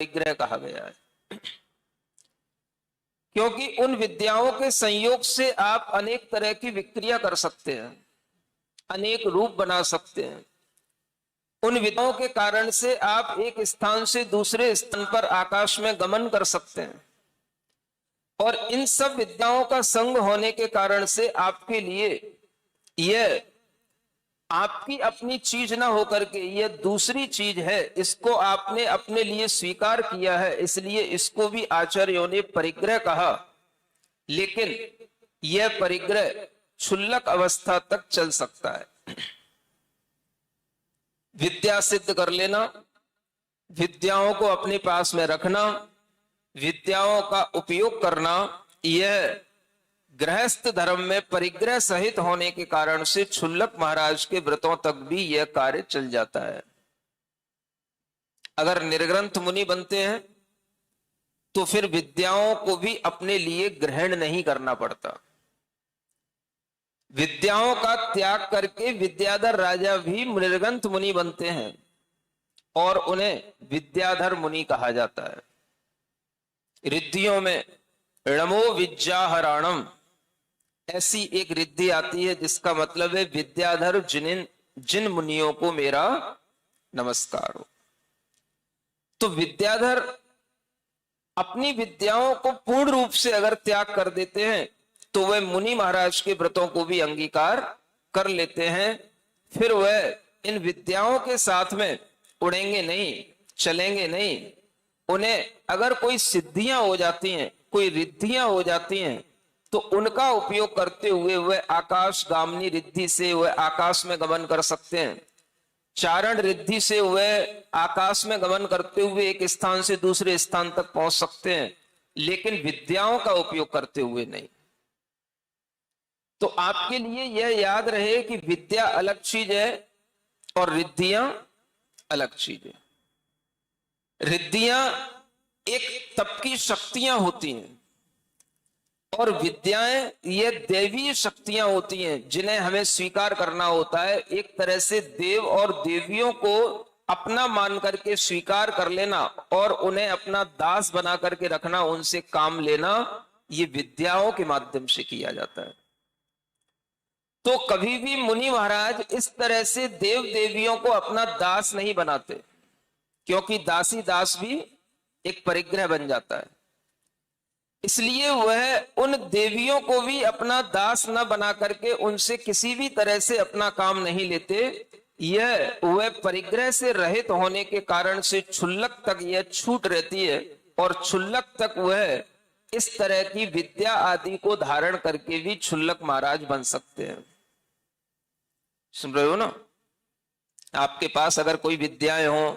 परिग्रह कहा गया है, क्योंकि उन विद्याओं के संयोग से आप अनेक तरह की विक्रिया कर सकते हैं, अनेक रूप बना सकते हैं। उन विद्याओं के कारण से आप एक स्थान से दूसरे स्थान पर आकाश में गमन कर सकते हैं, और इन सब विद्याओं का संग होने के कारण से आपके लिए यह आपकी अपनी चीज ना होकर के यह दूसरी चीज है, इसको आपने अपने लिए स्वीकार किया है, इसलिए इसको भी आचार्यों ने परिग्रह कहा। लेकिन यह परिग्रह क्षुल्लक अवस्था तक चल सकता है। विद्या सिद्ध कर लेना, विद्याओं को अपने पास में रखना, विद्याओं का उपयोग करना, यह गृहस्थ धर्म में परिग्रह सहित होने के कारण से क्षुल्लक महाराज के व्रतों तक भी यह कार्य चल जाता है। अगर निर्ग्रंथ मुनि बनते हैं तो फिर विद्याओं को भी अपने लिए ग्रहण नहीं करना पड़ता। विद्याओं का त्याग करके विद्याधर राजा भी निर्ग्रंथ मुनि बनते हैं और उन्हें विद्याधर मुनि कहा जाता है। रिद्धियों में णमो विद्याहरणम ऐसी एक रिद्धि आती है जिसका मतलब है विद्याधर जिन मुनियों को मेरा नमस्कार हो। तो विद्याधर अपनी विद्याओं को पूर्ण रूप से अगर त्याग कर देते हैं तो वह मुनि महाराज के व्रतों को भी अंगीकार कर लेते हैं। फिर वह इन विद्याओं के साथ में उड़ेंगे नहीं, चलेंगे नहीं। उन्हें अगर कोई सिद्धियां हो जाती हैं, कोई रिद्धियां हो जाती हैं, तो उनका उपयोग करते हुए वह आकाश गामनी रिद्धि से वह आकाश में गमन कर सकते हैं। चारण रिद्धि से वह आकाश में गमन करते हुए एक स्थान से दूसरे स्थान तक पहुंच सकते हैं, लेकिन विद्याओं का उपयोग करते हुए नहीं। तो आपके लिए यह याद रहे कि विद्या अलग चीज है और रिद्धियां अलग चीज है। रिद्धियां एक तप की शक्तियां होती हैं और विद्याएं ये देवीय शक्तियां होती हैं जिन्हें हमें स्वीकार करना होता है। एक तरह से देव और देवियों को अपना मान करके स्वीकार कर लेना और उन्हें अपना दास बना करके रखना, उनसे काम लेना, ये विद्याओं के माध्यम से किया जाता है। तो कभी भी मुनि महाराज इस तरह से देव देवियों को अपना दास नहीं बनाते, क्योंकि दासी दास भी एक परिग्रह बन जाता है। इसलिए वह उन देवियों को भी अपना दास न बना करके उनसे किसी भी तरह से अपना काम नहीं लेते। यह वह परिग्रह से रहित होने के कारण से क्षुल्लक तक यह छूट रहती है और क्षुल्लक तक वह इस तरह की विद्या आदि को धारण करके भी क्षुल्लक महाराज बन सकते हैं। सुन रहे हो ना? आपके पास अगर कोई विद्याएं हो,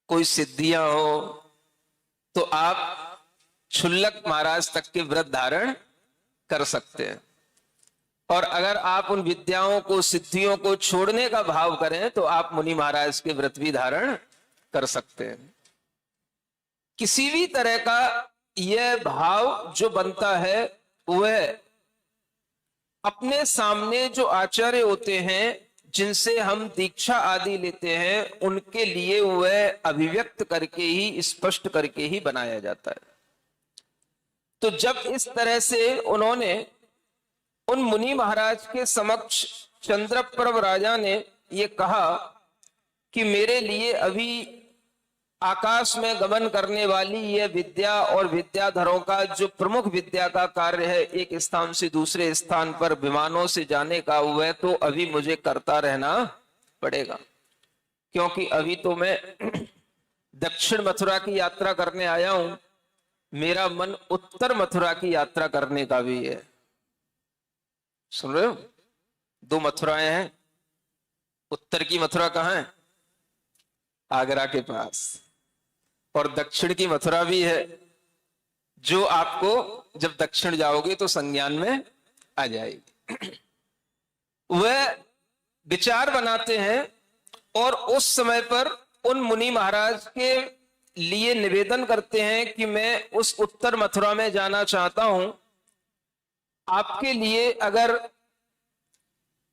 कोई सिद्धियां हो, तो आप क्षुल्लक महाराज तक के व्रत धारण कर सकते हैं। और अगर आप उन विद्याओं को, सिद्धियों को छोड़ने का भाव करें तो आप मुनि महाराज के व्रत भी धारण कर सकते हैं। किसी भी तरह का यह भाव जो बनता है वह अपने सामने जो आचार्य होते हैं, जिनसे हम दीक्षा आदि लेते हैं, उनके लिए वह अभिव्यक्त करके ही, स्पष्ट करके ही बनाया जाता है। तो जब इस तरह से उन्होंने उन मुनि महाराज के समक्ष चंद्रप्रभ राजा ने ये कहा कि मेरे लिए अभी आकाश में गमन करने वाली यह विद्या और विद्याधरों का जो प्रमुख विद्या का कार्य है, एक स्थान से दूसरे स्थान पर विमानों से जाने का, वह तो अभी मुझे करता रहना पड़ेगा, क्योंकि अभी तो मैं दक्षिण मथुरा की यात्रा करने आया हूं। मेरा मन उत्तर मथुरा की यात्रा करने का भी है। सुन रहे हो? दो मथुराएं हैं। उत्तर की मथुरा कहां है? आगरा के पास। और दक्षिण की मथुरा भी है, जो आपको जब दक्षिण जाओगे तो संज्ञान में आ जाएगी। वह विचार बनाते हैं और उस समय पर उन मुनि महाराज के लिए निवेदन करते हैं कि मैं उस उत्तर मथुरा में जाना चाहता हूं। आपके लिए अगर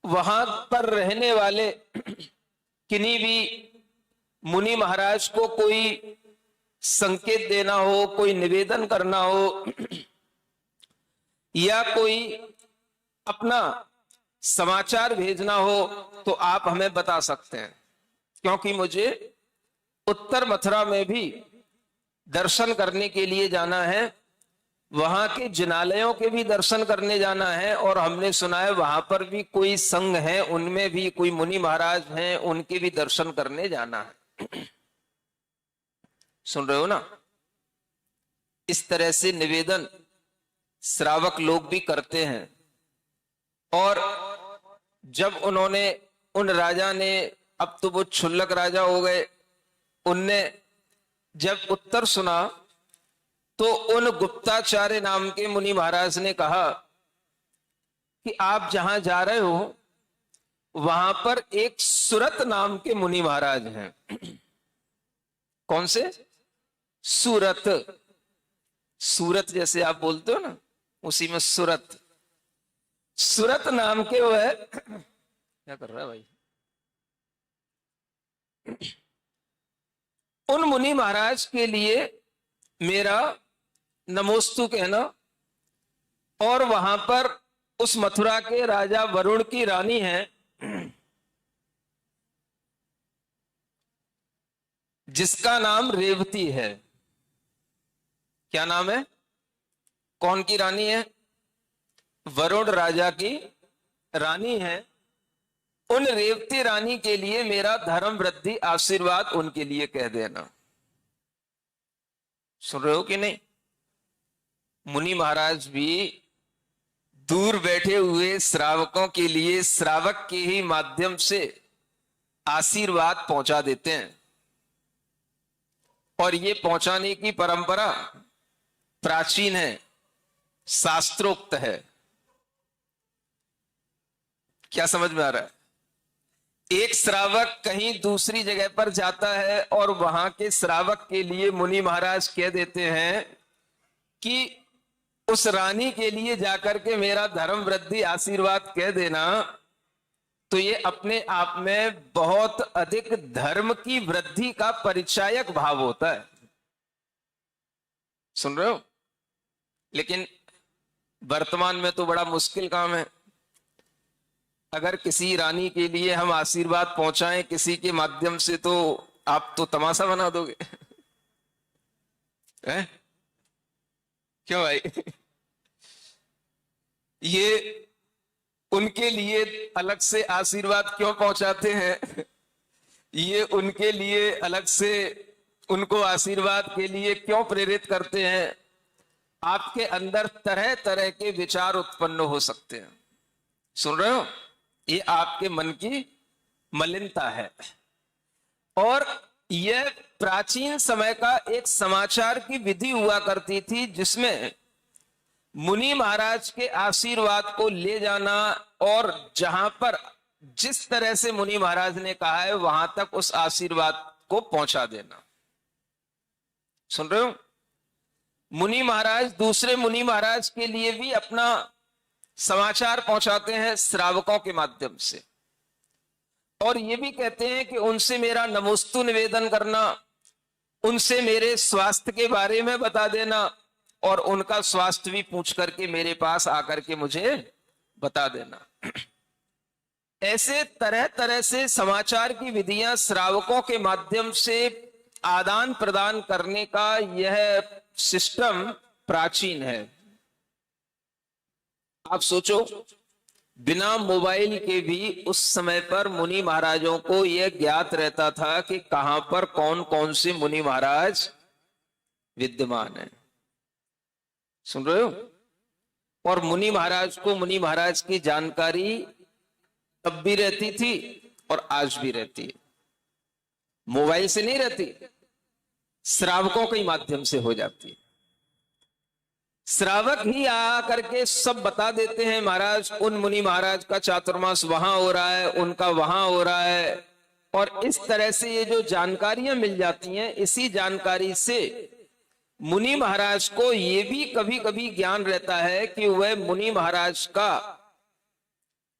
वहां पर रहने वाले किन्हीं भी मुनि महाराज को कोई संकेत देना हो, कोई निवेदन करना हो, या कोई अपना समाचार भेजना हो, तो आप हमें बता सकते हैं, क्योंकि मुझे उत्तर मथुरा में भी दर्शन करने के लिए जाना है, वहां के जिनालयों के भी दर्शन करने जाना है, और हमने सुना है वहां पर भी कोई संघ है, उनमें भी कोई मुनि महाराज हैं, उनके भी दर्शन करने जाना है। सुन रहे हो ना? इस तरह से निवेदन श्रावक लोग भी करते हैं। और जब उन्होंने, उन राजा ने, अब तो वो क्षुल्लक राजा हो गए, उनने जब उत्तर सुना तो उन गुप्ताचार्य नाम के मुनि महाराज ने कहा कि आप जहां जा रहे हो वहां पर एक सूरत नाम के मुनि महाराज हैं। कौन से? सूरत। सूरत जैसे आप बोलते हो ना, उसी में सूरत। सूरत नाम के वो है। क्या कर रहा है भाई? उन मुनि महाराज के लिए मेरा नमोस्तु कहना, और वहां पर उस मथुरा के राजा वरुण की रानी है, जिसका नाम रेवती है। क्या नाम है? कौन की रानी है? वरुण राजा की रानी है। उन रेवती रानी के लिए मेरा धर्म वृद्धि आशीर्वाद उनके लिए कह देना। सुन रहे हो कि नहीं? मुनि महाराज भी दूर बैठे हुए श्रावकों के लिए श्रावक के ही माध्यम से आशीर्वाद पहुंचा देते हैं, और ये पहुंचाने की परंपरा प्राचीन है, शास्त्रोक्त है। क्या समझ में आ रहा है? एक श्रावक कहीं दूसरी जगह पर जाता है और वहां के श्रावक के लिए मुनि महाराज कह देते हैं कि उस रानी के लिए जाकर के मेरा धर्म वृद्धि आशीर्वाद कह देना, तो ये अपने आप में बहुत अधिक धर्म की वृद्धि का परिचायक भाव होता है। सुन रहे हो? लेकिन वर्तमान में तो बड़ा मुश्किल काम है। अगर किसी रानी के लिए हम आशीर्वाद पहुंचाएं किसी के माध्यम से, तो आप तो तमाशा बना दोगे। है? क्यों भाई? ये उनके लिए अलग से आशीर्वाद क्यों पहुंचाते हैं? ये उनके लिए अलग से, उनको आशीर्वाद के लिए क्यों प्रेरित करते हैं? आपके अंदर तरह तरह के विचार उत्पन्न हो सकते हैं। सुन रहे हो? ये आपके मन की मलिनता है। और यह प्राचीन समय का एक समाचार की विधि हुआ करती थी, जिसमें मुनि महाराज के आशीर्वाद को ले जाना, और जहां पर जिस तरह से मुनि महाराज ने कहा है वहां तक उस आशीर्वाद को पहुंचा देना। सुन रहे हो? मुनि महाराज दूसरे मुनि महाराज के लिए भी अपना समाचार पहुंचाते हैं श्रावकों के माध्यम से, और ये भी कहते हैं कि उनसे मेरा नमोस्तु निवेदन करना, उनसे मेरे स्वास्थ्य के बारे में बता देना, और उनका स्वास्थ्य भी पूछ करके मेरे पास आकर के मुझे बता देना। ऐसे तरह तरह से समाचार की विधियां श्रावकों के माध्यम से आदान प्रदान करने का यह सिस्टम प्राचीन है। आप सोचो, बिना मोबाइल के भी उस समय पर मुनि महाराजों को यह ज्ञात रहता था कि कहां पर कौन कौन से मुनि महाराज विद्यमान है। सुन रहे हो? और मुनि महाराज को मुनि महाराज की जानकारी तब भी रहती थी और आज भी रहती है। मोबाइल से नहीं रहती, श्रावकों के माध्यम से हो जाती है। श्रावक ही आ करके सब बता देते हैं, महाराज उन मुनि महाराज का चातुर्मास वहां हो रहा है, उनका वहां हो रहा है, और इस तरह से ये जो जानकारियां मिल जाती हैं, इसी जानकारी से मुनि महाराज को ये भी कभी कभी ज्ञान रहता है कि वह मुनि महाराज का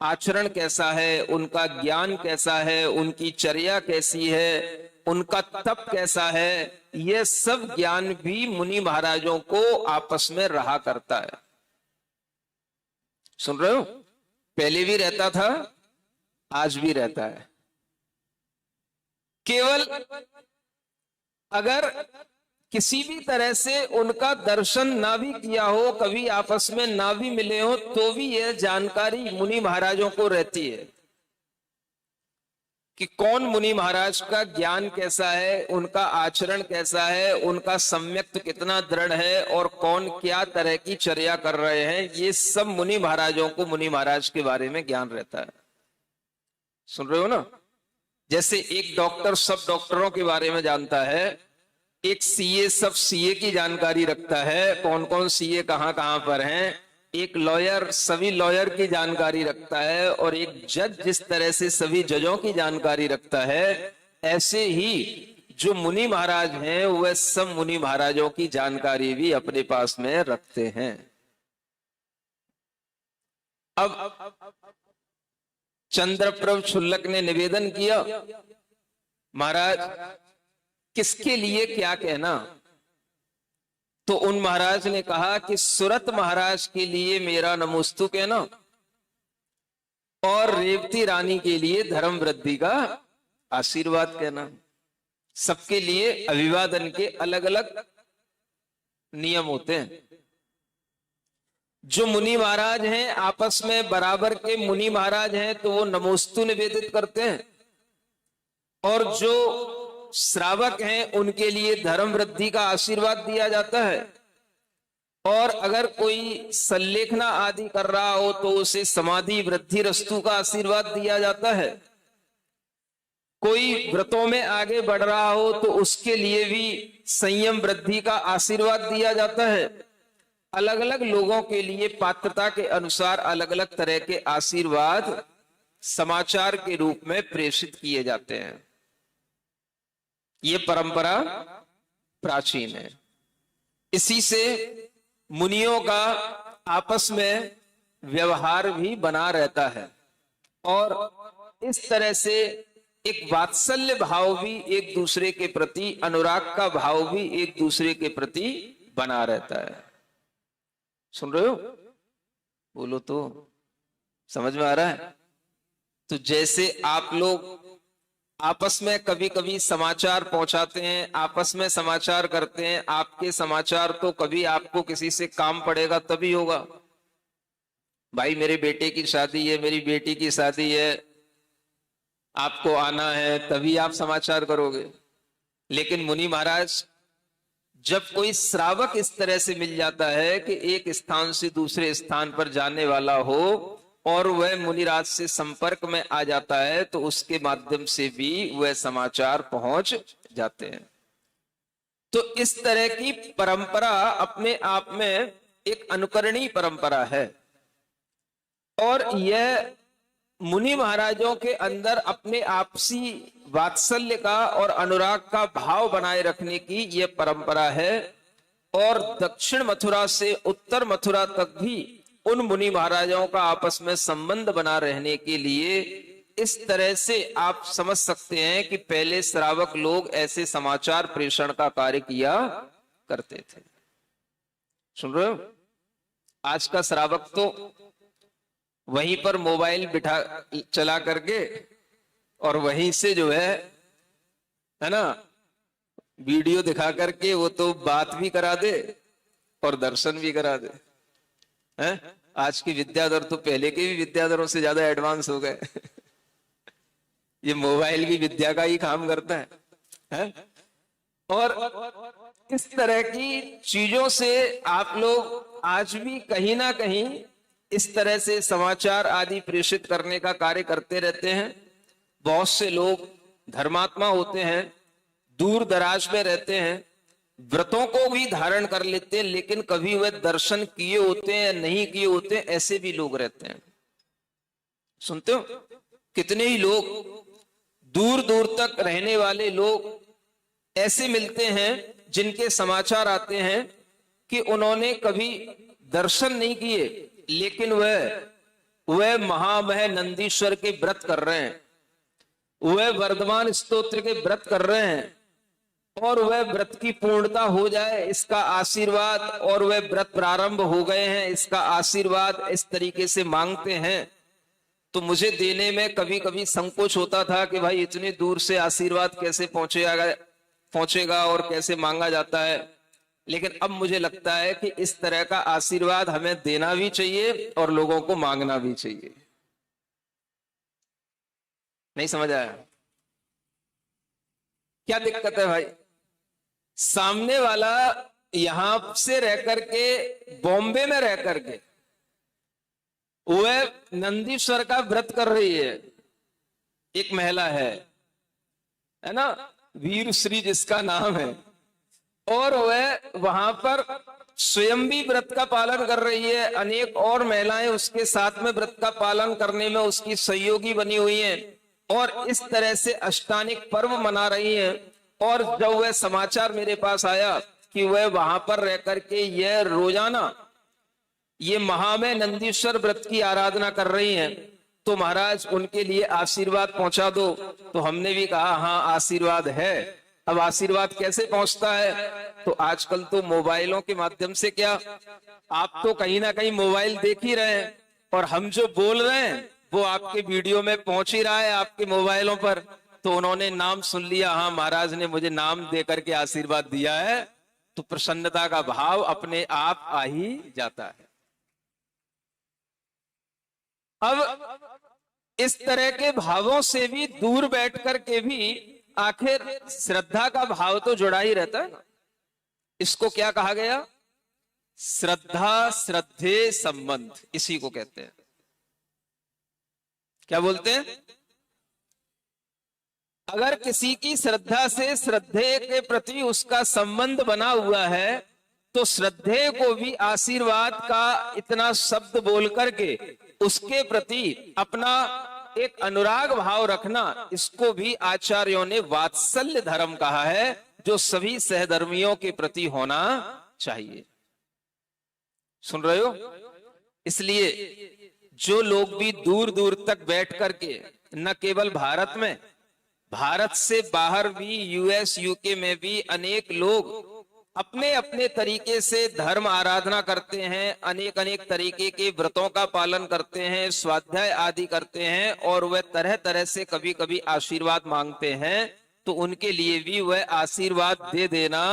आचरण कैसा है, उनका ज्ञान कैसा है, उनकी चर्या कैसी है, उनका तप कैसा है, यह सब ज्ञान भी मुनि महाराजों को आपस में रहा करता है। सुन रहे हो? पहले भी रहता था, आज भी रहता है। केवल अगर किसी भी तरह से उनका दर्शन ना भी किया हो, कभी आपस में ना भी मिले हो, तो भी यह जानकारी मुनि महाराजों को रहती है कि कौन मुनि महाराज का ज्ञान कैसा है, उनका आचरण कैसा है, उनका सम्यक्त कितना दृढ़ है, और कौन क्या तरह की चर्या कर रहे हैं। ये सब मुनि महाराजों को मुनि महाराज के बारे में ज्ञान रहता है। सुन रहे हो ना? जैसे एक डॉक्टर सब डॉक्टरों के बारे में जानता है, एक सीए सब सीए की जानकारी रखता है, कौन कौन सीए कहां कहां पर हैं, एक लॉयर सभी लॉयर की जानकारी रखता है, और एक जज जिस तरह से सभी जजों की जानकारी रखता है, ऐसे ही जो मुनि महाराज हैं वह सब मुनि महाराजों की जानकारी भी अपने पास में रखते हैं। अब चंद्रप्रभ क्षुल्लक ने निवेदन किया, महाराज किसके लिए क्या कहना? तो उन महाराज ने कहा कि सुरत महाराज के लिए मेरा नमोस्तु कहना, और रेवती रानी के लिए धर्म वृद्धि का आशीर्वाद कहना। सबके लिए अभिवादन के अलग अलग नियम होते हैं। जो मुनि महाराज हैं आपस में बराबर के मुनि महाराज हैं तो वो नमोस्तु निवेदित करते हैं, और जो श्रावक हैं उनके लिए धर्म वृद्धि का आशीर्वाद दिया जाता है, और अगर कोई संलेखना आदि कर रहा हो तो उसे समाधि वृद्धि रस्तु का आशीर्वाद दिया जाता है। कोई व्रतों में आगे बढ़ रहा हो तो उसके लिए भी संयम वृद्धि का आशीर्वाद दिया जाता है। अलग अलग लोगों के लिए पात्रता के अनुसार अलग अलग तरह के आशीर्वाद समाचार के रूप में प्रेषित किए जाते हैं। ये परंपरा प्राचीन है। इसी से मुनियों का आपस में व्यवहार भी बना रहता है, और इस तरह से एक वात्सल्य भाव भी एक दूसरे के प्रति, अनुराग का भाव भी एक दूसरे के प्रति बना रहता है। सुन रहे हो? बोलो तो, समझ में आ रहा है? तो जैसे आप लोग आपस में कभी कभी समाचार पहुंचाते हैं, आपस में समाचार करते हैं, आपके समाचार तो कभी आपको किसी से काम पड़ेगा तभी होगा। भाई मेरे बेटे की शादी है, मेरी बेटी की शादी है, आपको आना है, तभी आप समाचार करोगे। लेकिन मुनि महाराज, जब कोई श्रावक इस तरह से मिल जाता है कि एक स्थान से दूसरे स्थान पर जाने वाला हो और वह मुनिराज से संपर्क में आ जाता है, तो उसके माध्यम से भी वह समाचार पहुंच जाते हैं। तो इस तरह की परंपरा अपने आप में एक अनुकरणीय परंपरा है, और यह मुनि महाराजों के अंदर अपने आपसी वात्सल्य का और अनुराग का भाव बनाए रखने की यह परंपरा है। और दक्षिण मथुरा से उत्तर मथुरा तक भी उन मुनि महाराजों का आपस में संबंध बना रहने के लिए इस तरह से आप समझ सकते हैं कि पहले श्रावक लोग ऐसे समाचार प्रेषण का कार्य किया करते थे। सुन रहे हो? आज का श्रावक तो वहीं पर मोबाइल बिठा चला करके और वहीं से जो है ना, वीडियो दिखा करके वो तो बात भी करा दे और दर्शन भी करा दे। हैं? आज के विद्याधर तो पहले के भी विद्याधरों से ज्यादा एडवांस हो गए। ये मोबाइल भी विद्या का ही काम करता है? और इस तरह की चीजों से आप लोग आज भी कहीं ना कहीं इस तरह से समाचार आदि प्रेषित करने का कार्य करते रहते हैं। बहुत से लोग धर्मात्मा होते हैं, दूर दराज में रहते हैं, व्रतों को भी धारण कर लेते हैं, लेकिन कभी वह दर्शन किए होते हैं नहीं किए होते हैं, ऐसे भी लोग रहते हैं। सुनते हो? कितने ही लोग दूर दूर तक रहने वाले लोग ऐसे मिलते हैं जिनके समाचार आते हैं कि उन्होंने कभी दर्शन नहीं किए, लेकिन वह महामह नंदीश्वर के व्रत कर रहे हैं, वह वर्धमान स्तोत्र के व्रत कर रहे हैं और वह व्रत की पूर्णता हो जाए इसका आशीर्वाद, और वह व्रत प्रारंभ हो गए हैं इसका आशीर्वाद इस तरीके से मांगते हैं, तो मुझे देने में कभी कभी संकोच होता था कि भाई इतनी दूर से आशीर्वाद कैसे पहुंचेगा और कैसे मांगा जाता है। लेकिन अब मुझे लगता है कि इस तरह का आशीर्वाद हमें देना भी चाहिए और लोगों को मांगना भी चाहिए। नहीं समझ आया? क्या दिक्कत है भाई? सामने वाला यहां से रह करके, बॉम्बे में रह करके वह नंदीश्वर का व्रत कर रही है, एक महिला है ना, वीर श्री जिसका नाम है, और वह वहां पर स्वयं भी व्रत का पालन कर रही है, अनेक और महिलाएं उसके साथ में व्रत का पालन करने में उसकी सहयोगी बनी हुई हैं, और इस तरह से अष्टानिक पर्व मना रही हैं। और जब वह समाचार मेरे पास आया कि वह वहां पर रह करके यह रोजाना ये महामय नंदीश्वर व्रत की आराधना कर रही हैं, तो महाराज उनके लिए आशीर्वाद पहुंचा दो। तो हमने भी कहा हाँ आशीर्वाद है। अब आशीर्वाद कैसे पहुंचता है? तो आजकल तो मोबाइलों के माध्यम से, क्या आप तो कहीं ना कहीं मोबाइल देख ही रहे हैं, और हम जो बोल रहे हैं वो आपके वीडियो में पहुंच ही रहा है आपके मोबाइलों पर। तो उन्होंने नाम सुन लिया, हाँ महाराज ने मुझे नाम दे करके आशीर्वाद दिया है, तो प्रसन्नता का भाव अपने आप आ ही जाता है। अब इस तरह के भावों से भी दूर बैठ करके भी आखिर श्रद्धा का भाव तो जुड़ा ही रहता है ना। इसको क्या कहा गया? श्रद्धा श्रद्धे संबंध, इसी को कहते हैं। क्या बोलते हैं? अगर किसी की श्रद्धा से श्रद्धे के प्रति उसका संबंध बना हुआ है, तो श्रद्धे को भी आशीर्वाद का इतना शब्द बोल करके उसके प्रति अपना एक अनुराग भाव रखना, इसको भी आचार्यों ने वात्सल्य धर्म कहा है, जो सभी सहधर्मियों के प्रति होना चाहिए। सुन रहे हो? इसलिए जो लोग भी दूर दूर तक बैठ करके, न केवल भारत में, भारत से बाहर भी, यूएस यूके में भी अनेक लोग अपने अपने तरीके से धर्म आराधना करते हैं, अनेक अनेक तरीके के व्रतों का पालन करते हैं, स्वाध्याय आदि करते हैं, और वह तरह तरह से कभी कभी आशीर्वाद मांगते हैं, तो उनके लिए भी वह आशीर्वाद दे देना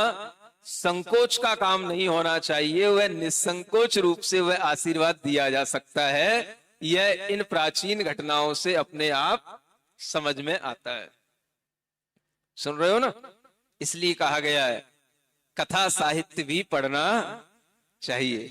संकोच का काम नहीं होना चाहिए, वह निसंकोच रूप से वह आशीर्वाद दिया जा सकता है। यह इन प्राचीन घटनाओं से अपने आप समझ में आता है। सुन रहे हो ना? इसलिए कहा गया है कथा साहित्य भी पढ़ना चाहिए।